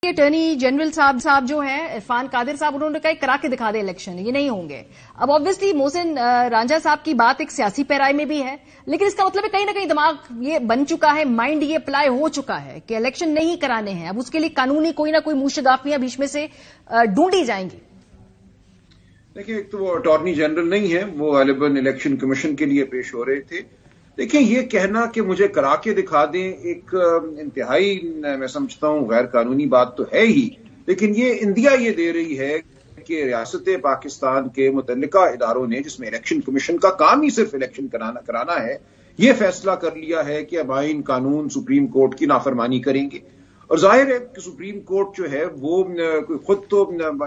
Attorney general साहब जो हैं इरफान कादिर साहब, उन्होंने कहा करा के दिखा दे इलेक्शन, ये नहीं होंगे। अब ऑब्वियसली मोहसिन रांझा साहब की बात एक सियासी पैराई में भी है, लेकिन इसका मतलब है कहीं ना कहीं दिमाग ये बन चुका है, माइंड ये अप्लाई हो चुका है कि इलेक्शन नहीं कराने हैं। अब उसके लिए कानूनी कोई ना कोई मुशगाफियां बीच में से ढूंढी जाएंगी। देखिए, एक तो वो अटॉर्नी जनरल नहीं है, वो गालिबन इलेक्शन कमीशन के लिए पेश हो रहे थे। देखिए, ये कहना कि मुझे करा के दिखा दें एक इंतहाई मैं समझता हूं गैर कानूनी बात तो है ही, लेकिन ये इंदिया ये दे रही है कि रियासत पाकिस्तान के मुतल्लिका इदारों ने, जिसमें इलेक्शन कमीशन का काम ही सिर्फ इलेक्शन कराना है, ये फैसला कर लिया है कि अब आइन कानून सुप्रीम कोर्ट की नाफरमानी करेंगे। और जाहिर है कि सुप्रीम कोर्ट जो है वो खुद तो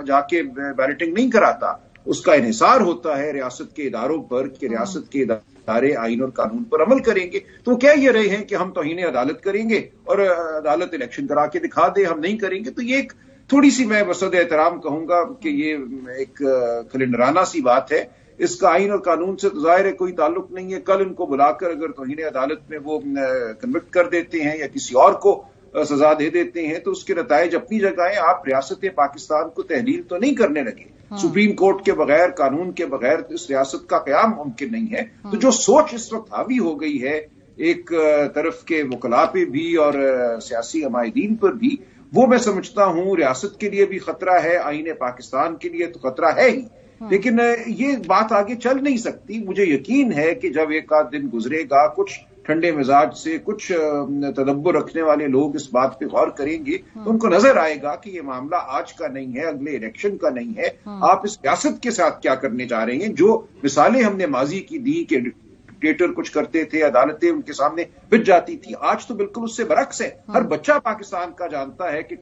जाके बैलेटिंग नहीं कराता, उसका इन्हिसार होता है रियासत के इदारों पर कि रियासत के इदारे आइन और कानून पर अमल करेंगे। तो कह ये रहे हैं कि हम तौहीन अदालत करेंगे और अदालत इलेक्शन करा के दिखा दे, हम नहीं करेंगे। तो ये एक थोड़ी सी मैं बसद एहतराम कहूंगा कि ये एक कैलेंडराना सी बात है। इसका आइन और कानून से तो जाहिर है कोई ताल्लुक नहीं है। कल इनको बुलाकर अगर तौहीन अदालत में वो कन्विक्ट कर देते हैं या किसी और को सजा दे देते हैं तो उसके नताइज अपनी जगह है। आप रियासत पाकिस्तान को तहलील तो नहीं करने लगे। सुप्रीम कोर्ट के बगैर, कानून के बगैर इस रियासत का कयाम मुमकिन नहीं है। तो जो सोच इस वक्त हावी हो गई है एक तरफ के वकला पे भी और सियासी अमायदीन पर भी, वो मैं समझता हूं रियासत के लिए भी खतरा है, आईने पाकिस्तान के लिए तो खतरा है ही। लेकिन ये बात आगे चल नहीं सकती। मुझे यकीन है कि जब एक आध दिन गुजरेगा, कुछ ठंडे मिजाज से कुछ तदब्बुर रखने वाले लोग इस बात पे गौर करेंगे तो उनको नजर आएगा कि ये मामला आज का नहीं है, अगले इलेक्शन का नहीं है। आप इस रियासत के साथ क्या करने जा रहे हैं? जो मिसालें हमने माजी की दी कि डिक्टेटर कुछ करते थे, अदालतें उनके सामने पिट जाती थी, आज तो बिल्कुल उससे बरक्स है। हर बच्चा पाकिस्तान का जानता है कि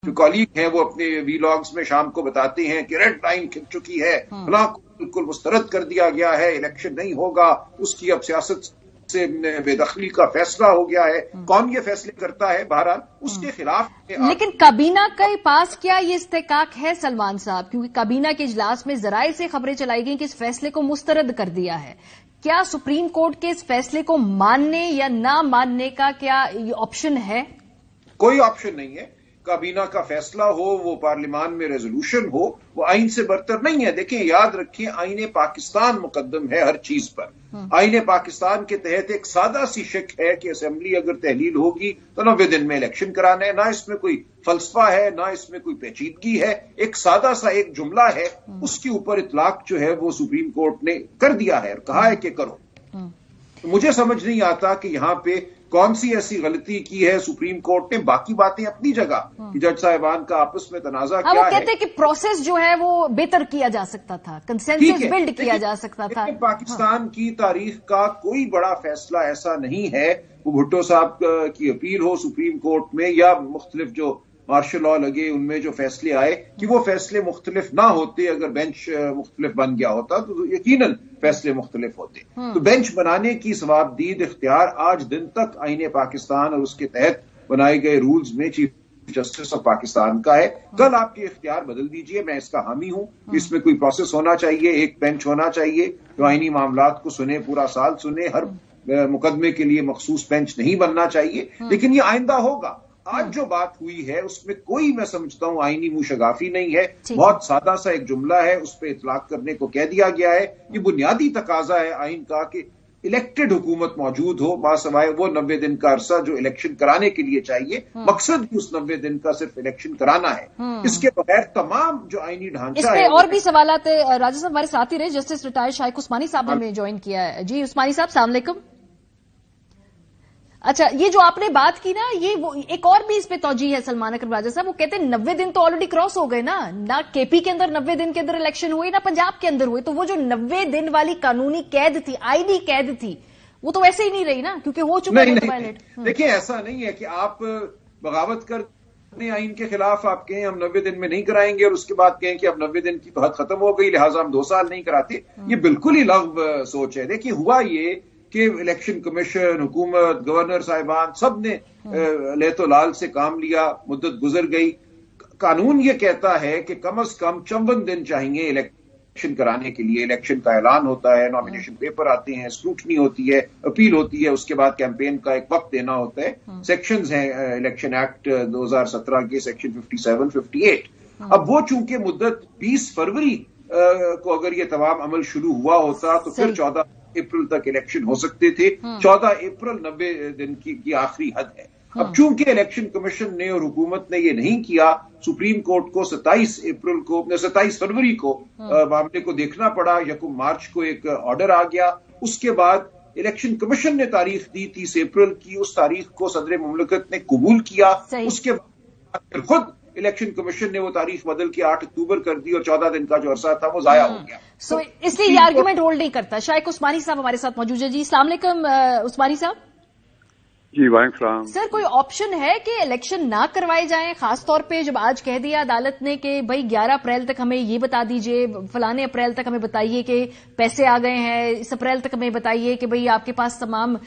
जो कॉलीग हैं वो अपने वीलॉग्स में शाम को बताते हैं कि रेड लाइन खिंच चुकी है, फलां को बिल्कुल मुस्तरद कर दिया गया है, इलेक्शन नहीं होगा, उसकी अब सियासत से बेदखली का फैसला हो गया है। कौन ये फैसले करता है? बहरहाल उसके खिलाफ। लेकिन काबीना के पास क्या ये इस्तेकाक है सलमान साहब? क्योंकि काबीना के इजलास में जराए से खबरें चलाई गई कि इस फैसले को मुस्तरद कर दिया है। क्या सुप्रीम कोर्ट के इस फैसले को मानने या ना मानने का क्या ऑप्शन है? कोई ऑप्शन नहीं है। काबीना का फैसला हो, वो पार्लियामान में रेजोल्यूशन हो, वो आइन से बरतर नहीं है। देखिए, याद रखिए, आईने पाकिस्तान मुकद्दम है हर चीज पर। आईने पाकिस्तान के तहत एक सादा सी शिक है कि असेंबली अगर तहलील होगी तो 90 दिन में इलेक्शन कराना है। ना इसमें कोई फलसफा है, ना इसमें कोई पेचीदगी है। एक सादा सा एक जुमला है, उसके ऊपर इतलाक जो है वो सुप्रीम कोर्ट ने कर दिया है और कहा है कि करो। तो मुझे समझ नहीं आता कि यहां पे कौन सी ऐसी गलती की है सुप्रीम कोर्ट ने। बाकी बातें अपनी जगह कि जज साहिबान का आपस में तनाजा क्या है। वो कहते हैं कि प्रोसेस जो है वो बेहतर किया जा सकता था, कंसेंसस बिल्ड किया जा सकता था। पाकिस्तान की तारीख का कोई बड़ा फैसला ऐसा नहीं है, वो भुट्टो साहब की अपील हो सुप्रीम कोर्ट में या मुख्तलिफ जो मार्शल लॉ लगे उनमें जो फैसले आए, कि वो फैसले मुख्तलिफ ना होते। अगर बेंच मुख्तलिफ बन गया होता तो यकीनन फैसले मुख्तलिफ होते। तो बेंच बनाने की सवाबदीद इख्तियार आज दिन तक आईने पाकिस्तान और उसके तहत बनाए गए रूल्स में चीफ जस्टिस ऑफ पाकिस्तान का है। कल आपके इख्तियार बदल दीजिए, मैं इसका हामी हूं। इसमें कोई प्रोसेस होना चाहिए, एक बेंच होना चाहिए जो आईनी मामलात को सुने, पूरा साल सुने। हर मुकदमे के लिए मखसूस बेंच नहीं बनना चाहिए, लेकिन ये आइंदा होगा। आज जो बात हुई है उसमें कोई, मैं समझता हूं, आईनी मुशगाफी नहीं है। बहुत सादा सा एक जुमला है, उस पर इतलाक करने को कह दिया गया है। ये बुनियादी तकाजा है आइन का कि इलेक्टेड हुकूमत मौजूद हो, बासवाए वो 90 दिन का अरसा जो इलेक्शन कराने के लिए चाहिए। मकसद भी उस 90 दिन का सिर्फ इलेक्शन कराना है। इसके बगैर तमाम जो आईनी ढांचा है। और भी सवालात राजा साहब हमारे साथ ही रहे। जस्टिस रिटायर्ड शाइख उस्मानी साहब ने हमें ज्वाइन किया है। जी उस्मानी साहब, अस्सलाम वालेकुम। अच्छा, ये जो आपने बात की ना, ये वो एक और भी इस पे तौजीह है सलमान अकरम राजा साहब। वो कहते हैं 90 दिन तो ऑलरेडी क्रॉस हो गए ना केपी के अंदर 90 दिन के अंदर इलेक्शन हुए, ना पंजाब के अंदर हुए। तो वो जो 90 दिन वाली कानूनी कैद थी, आईनी कैद थी, वो तो वैसे ही नहीं रही ना, क्योंकि हो चुका है वायलेट। देखिए, ऐसा नहीं है कि आप बगावत कर आइन के खिलाफ आप कहें हम 90 दिन में नहीं कराएंगे और उसके बाद कहें कि अब 90 दिन की तो हद खत्म हो गई, लिहाजा हम 2 साल नहीं कराते। ये बिल्कुल ही लग़्व सोच है। देखिए, हुआ ये कि इलेक्शन कमीशन, हुकूमत, गवर्नर साहिबान सब ने लेतो लाल से काम लिया, मुद्दत गुजर गई। कानून ये कहता है कि कम अज कम 54 दिन चाहिए इलेक्शन कराने के लिए इलेक्शन का ऐलान होता है, नॉमिनेशन पेपर आते हैं, स्क्रूटनी होती है, अपील होती है, उसके बाद कैंपेन का एक वक्त देना होता है। सेक्शंस हैं इलेक्शन एक्ट 2017 के सेक्शन 57, 58। अब वो चूंकि मुद्दत 20 फरवरी को अगर ये तमाम अमल शुरू हुआ होता तो फिर 14 अप्रैल तक इलेक्शन हो सकते थे। 14 अप्रैल 90 दिन की आखिरी हद है। अब चूंकि इलेक्शन कमीशन ने और हुकूमत ने ये नहीं किया, सुप्रीम कोर्ट को 27 फरवरी को मामले को देखना पड़ा। 1 मार्च को एक ऑर्डर आ गया। उसके बाद इलेक्शन कमीशन ने तारीख दी 30 अप्रैल की। उस तारीख को सदर मुमलिकत ने कबूल किया। उसके बाद खुद इलेक्शन कमीशन ने वो तारीख बदल के 8 अक्टूबर कर दी और 14 दिन का जो अरसा था वो जाया हो गया। सो इसलिए ये आर्ग्यूमेंट होल्ड नहीं करता। शाइक उस्मानी साहब हमारे साथ मौजूद है। जी अस्सलाम वालेकुम उस्मानी साहब। जी वालेकुम सर, कोई ऑप्शन है कि इलेक्शन ना करवाए जाएं, खासतौर पे जब आज कह दिया अदालत ने कि भाई 11 अप्रैल तक हमें ये बता दीजिए, फलाने अप्रैल तक हमें बताइए कि पैसे आ गए हैं, इस अप्रैल तक हमें बताइए कि भाई आपके पास तमाम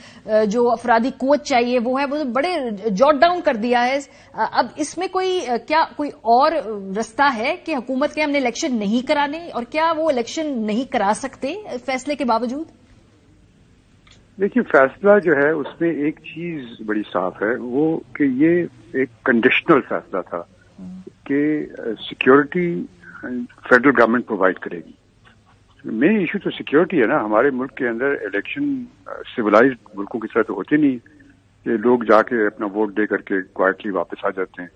जो अफरादी कुव्वत चाहिए वो है, वो बड़े जॉट डाउन कर दिया है। अब इसमें कोई और रास्ता है कि हुकूमत के हमने इलेक्शन नहीं कराने, और क्या वो इलेक्शन नहीं करा सकते फैसले के बावजूद? देखिए, फैसला जो है उसमें एक चीज बड़ी साफ है, वो कि ये एक कंडीशनल फैसला था कि सिक्योरिटी फेडरल गवर्नमेंट प्रोवाइड करेगी। मेन इशू तो सिक्योरिटी है ना। हमारे मुल्क के अंदर इलेक्शन सिविलाइज्ड मुल्कों की तरह तो होते नहीं कि लोग जाके अपना वोट दे करके क्वाइटली वापस आ जाते हैं।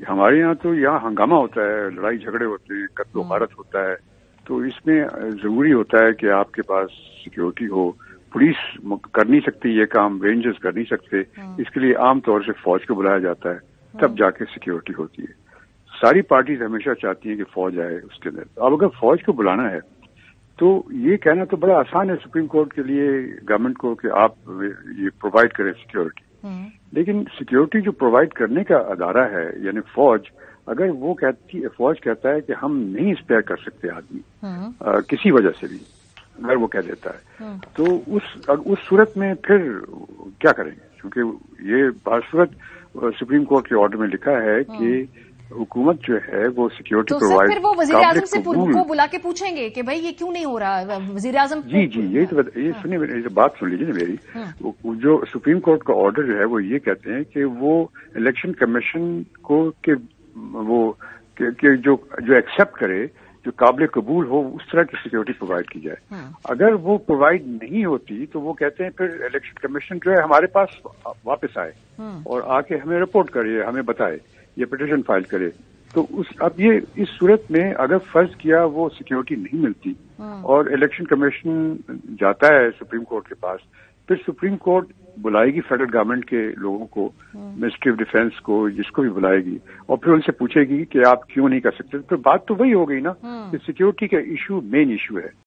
हमारे यहाँ तो यहाँ हंगामा होता है, लड़ाई झगड़े होते हैं, कत्ल गारत होता है। तो इसमें जरूरी होता है कि आपके पास सिक्योरिटी हो। पुलिस कर नहीं सकती ये काम, रेंजर्स कर नहीं सकते। इसके लिए आमतौर से फौज को बुलाया जाता है, तब जाके सिक्योरिटी होती है। सारी पार्टीज हमेशा चाहती हैं कि फौज आए उसके अंदर। अब अगर फौज को बुलाना है तो ये कहना तो बड़ा आसान है सुप्रीम कोर्ट के लिए, गवर्नमेंट को, कि आप ये प्रोवाइड करें सिक्योरिटी। लेकिन सिक्योरिटी जो प्रोवाइड करने का अदारा है यानी फौज, अगर वो फौज कहता है कि हम नहीं स्पेयर कर सकते आदमी किसी वजह से भी, अगर वो कह देता है, तो उस सूरत में फिर क्या करेंगे? क्योंकि ये बासूरत सुप्रीम कोर्ट के ऑर्डर में लिखा है कि हुकूमत जो है वो सिक्योरिटी प्रोवाइड। फिर वो वजीर आजम से को बुला के पूछेंगे कि भाई ये क्यों नहीं हो रहा? वजीर आजम जी यही तो ये सुनिए, मेरी बात सुन लीजिए ना मेरी। जो सुप्रीम कोर्ट का ऑर्डर जो है वो ये कहते हैं कि वो इलेक्शन कमीशन को जो एक्सेप्ट करे, जो काबिल कबूल हो, उस तरह की सिक्योरिटी प्रोवाइड की जाए। अगर वो प्रोवाइड नहीं होती तो वो कहते हैं फिर इलेक्शन कमीशन जो है हमारे पास वापस आए और आके हमें रिपोर्ट करे, हमें बताए, ये पिटीशन फाइल करे। तो अब ये इस सूरत में अगर फर्ज किया वो सिक्योरिटी नहीं मिलती और इलेक्शन कमीशन जाता है सुप्रीम कोर्ट के पास, फिर सुप्रीम कोर्ट बुलाएगी फेडरल गवर्नमेंट के लोगों को, मिनिस्ट्री ऑफ डिफेंस को, जिसको भी बुलाएगी, और फिर उनसे पूछेगी कि आप क्यों नहीं कर सकते। तो बात तो वही हो गई ना कि सिक्योरिटी का इशू मेन इशू है।